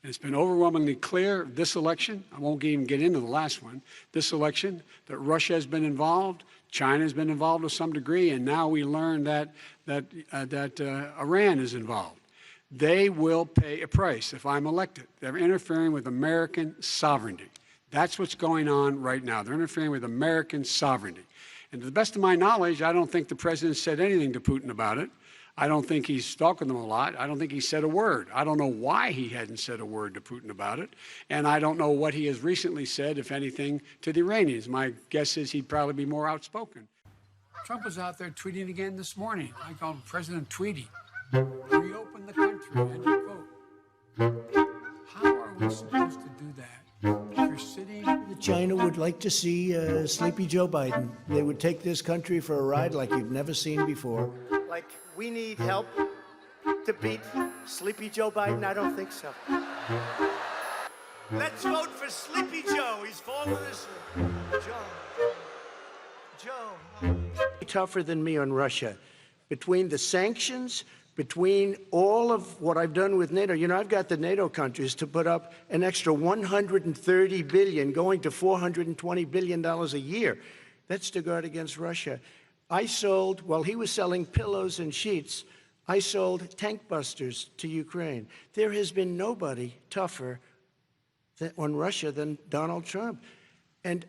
And it's been overwhelmingly clear this election, I won't even get into the last one, this election, that Russia has been involved, China has been involved to some degree, and now we learn that Iran is involved. They will pay a price if I'm elected. They're interfering with American sovereignty. That's what's going on right now. They're interfering with American sovereignty. And to the best of my knowledge, I don't think the president said anything to Putin about it. I don't think he's talking to them a lot. I don't think he said a word. I don't know why he hadn't said a word to Putin about it. And I don't know what he has recently said, if anything, to the Iranians. My guess is he'd probably be more outspoken. Trump was out there tweeting again this morning. I call him President Tweety. Reopen the country, end quote. How are we supposed to do that? If you're sitting... China would like to see Sleepy Joe Biden. They would take this country for a ride like you've never seen before. Like, we need help to beat Sleepy Joe Biden? I don't think so. Let's vote for Sleepy Joe. He's fallen asleep. Joe. Tougher than me on Russia. Between the sanctions, between all of what I've done with NATO, you know, I've got the NATO countries to put up an extra $130 billion, going to $420 billion a year. That's to guard against Russia. I sold, while he was selling pillows and sheets, I sold tank busters to Ukraine. There has been nobody tougher on Russia than Donald Trump. And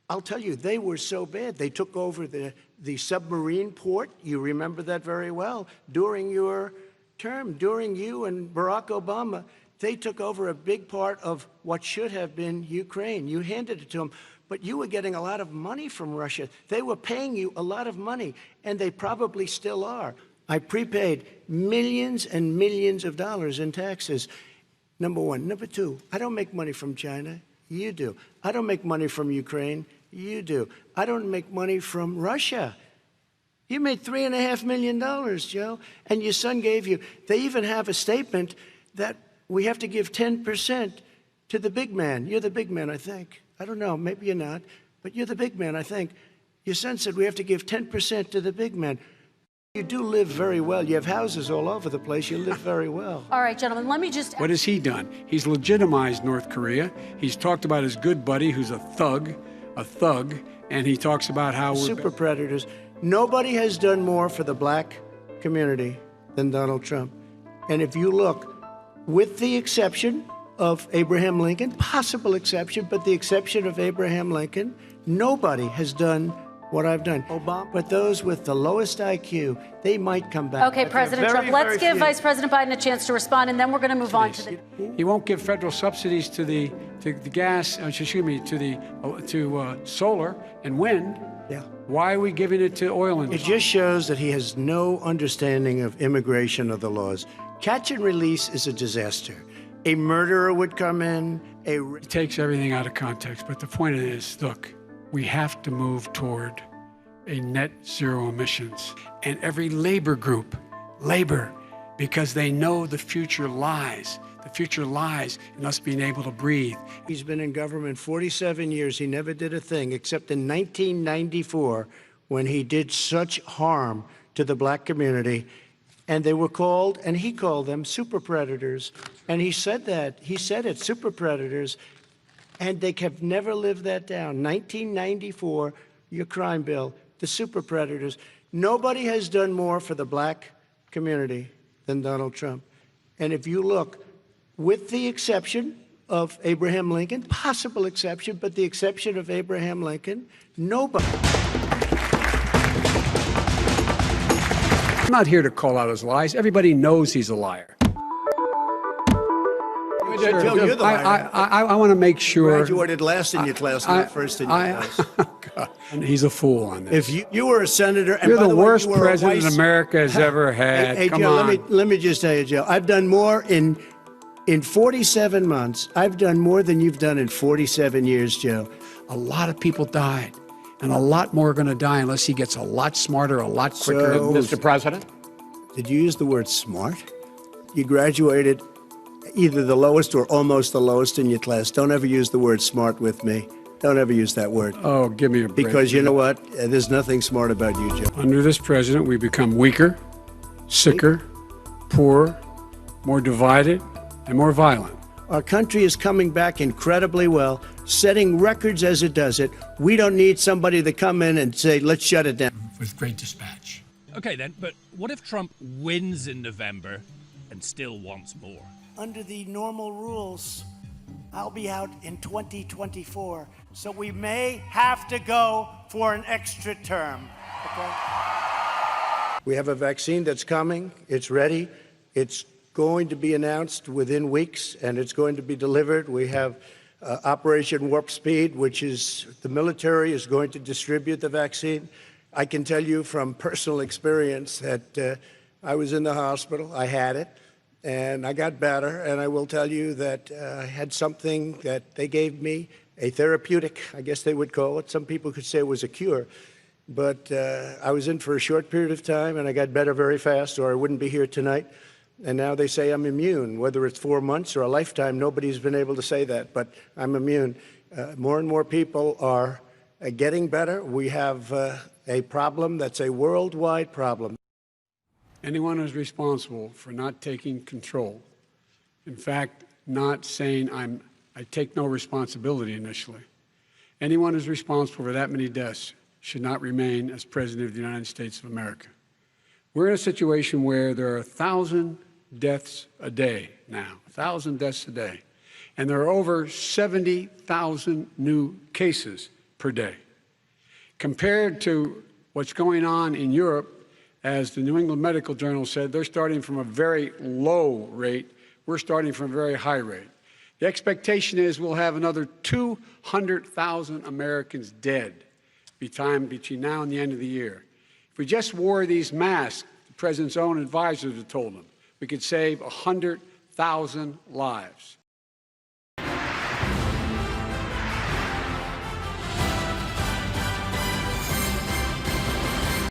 I'll tell you, they were so bad. They took over the submarine port. You remember that very well. During your term, during you and Barack Obama, they took over a big part of what should have been Ukraine. You handed it to them. But you were getting a lot of money from Russia. They were paying you a lot of money, and they probably still are. I prepaid millions and millions of dollars in taxes, number one. Number two, I don't make money from China. You do. I don't make money from Ukraine. You do. I don't make money from Russia. You made $3.5 million, Joe, and your son gave you. They even have a statement that we have to give 10% to the big man. You're the big man, I think. I don't know, maybe you're not, but you're the big man, I think. Your son said we have to give 10% to the big man. You do live very well. You have houses all over the place. You live very well. All right, gentlemen, let me just... What has he done? He's legitimized North Korea. He's talked about his good buddy who's a thug, and he talks about how we're... Super predators. Nobody has done more for the black community than Donald Trump. And if you look, with the exception of Abraham Lincoln, possible exception, but the exception of Abraham Lincoln, nobody has done what I've done. Obama, but those with the lowest IQ, they might come back. Okay, President Trump, let's give Vice President Biden a chance to respond, and then we're going to move on to the... He won't give federal subsidies to the gas, excuse me, to solar and wind. Yeah. Why are we giving it to oil and... It just shows that he has no understanding of immigration or the laws. Catch and release is a disaster. A murderer would come in, It takes everything out of context, but the point is, look, we have to move toward a net zero emissions. And every labor group, because they know the future lies. The future lies in us being able to breathe. He's been in government 47 years. He never did a thing except in 1994 when he did such harm to the black community. And they were called, and he called them super predators. And he said that. He said it, super predators. And they have never lived that down. 1994, your crime bill, the super predators. Nobody has done more for the black community than Donald Trump. And if you look, with the exception of Abraham Lincoln, possible exception, but the exception of Abraham Lincoln, nobody. I'm not here to call out his lies. Everybody knows he's a liar. Joe, you're the liar. I want to make sure. Graduated last in your class, not first in your class. God, he's a fool on this. If you were a senator, and You're by the way, worst you were president America has ever had. Hey, Come Joe, on. let me just tell you, Joe. I've done more in 47 months. I've done more than you've done in 47 years, Joe. A lot of people died, and a lot more are going to die unless he gets a lot smarter, a lot quicker. So, Mr. President? Did you use the word smart? You graduated either the lowest or almost the lowest in your class. Don't ever use the word smart with me. Don't ever use that word. Oh, give me a break. Because you know what? There's nothing smart about you, Joe. Under this president, we become weaker, sicker, poorer, more divided, and more violent. Our country is coming back incredibly well, setting records as it does it. We don't need somebody to come in and say, let's shut it down. With great dispatch. Okay then, but what if Trump wins in November and still wants more? Under the normal rules, I'll be out in 2024, so we may have to go for an extra term. Okay? We have a vaccine that's coming. It's ready. It's going to be announced within weeks, and it's going to be delivered. We have Operation Warp Speed, which is the military is going to distribute the vaccine. I can tell you from personal experience that I was in the hospital. I had it, and I got better. And I will tell you that I had something that they gave me, a therapeutic, I guess they would call it. Some people could say it was a cure. But I was in for a short period of time, and I got better very fast, or I wouldn't be here tonight. And now they say I'm immune. Whether it's 4 months or a lifetime, nobody's been able to say that, but I'm immune. More and more people are getting better. We have a problem that's a worldwide problem. Anyone who's responsible for not taking control, in fact, not saying I take no responsibility initially, anyone who's responsible for that many deaths should not remain as President of the United States of America. We're in a situation where there are 1,000 deaths a day now, 1,000 deaths a day, and there are over 70,000 new cases per day. Compared to what's going on in Europe, as the New England Medical Journal said, they're starting from a very low rate. We're starting from a very high rate. The expectation is we'll have another 200,000 Americans dead between now and the end of the year. If we just wore these masks, the president's own advisors have told him, we could save 100,000 lives.